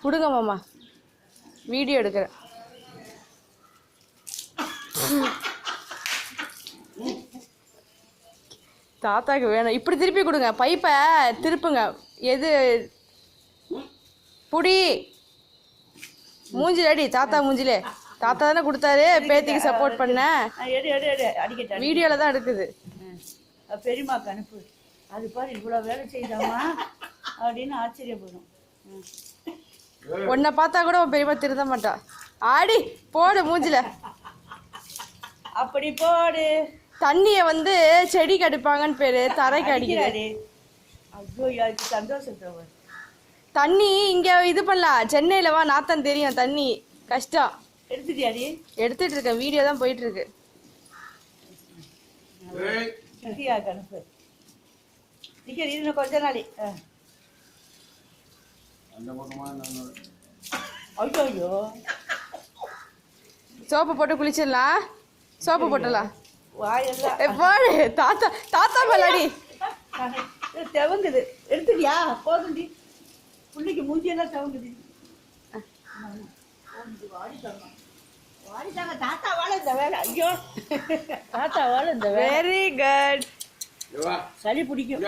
கொடுங்க மாமா, வீடியோ எடுக்கிறேன். தாத்தாக்கு வேணும். இப்படி திருப்பி கொடுங்க, பைப்பை திருப்புங்க. எது புடி மூஞ்சில் அடி, தாத்தா மூஞ்சிலே. தாத்தா தானே கொடுத்தாரு, பேத்திக்கு சப்போர்ட் பண்ண. வீடியோவில் தான் எடுக்குது. பெரியமாக்கு அனுப்பு, அது பாரு இவ்வளோ வேலை செய்தாமா அப்படின்னு ஆச்சரியப்படும். உன்னை பார்த்தா கூட உன் பெரியமா திருந்த மாட்டா. ஆடி போடு மூஞ்சில, அப்படி போடு. தண்ணியை வந்து செடிக்கு அடிப்பாங்கன்னு பேரு, தரைக்கு அடிக்கிறாரு. ஐயோ யாருக்கு சந்தோஷத்தை. தண்ணி இங்கே இது பண்ணலாம், சென்னையில் வா, நாத்தம் தெரியும். தண்ணி கஷ்டம். எடுத்துட்டியாடி? எடுத்துட்டு இருக்கேன், வீடியோ தான் போயிட்டு இருக்கு. அனுப்பு இன்னும் கொஞ்ச நாளி. ஐயோ ஐயோ, சோப்பு போட்டு குளிச்சிடலாம். சோப்பு போட்டலாம். வாயெல்லாம் போடு. தாத்தா தாத்தா மலாடி தெவங்குது. எடுத்துட்டியா? போதுண்டி, பிள்ளைக்கு மூஞ்சியெல்லாம் தெவங்குது. வாடிட்டாங்க தாத்தா வாழ இந்த வேலை. ஐயோ தாத்தா வாழ இந்த வேலை. Very good. சளி பிடிக்கும்.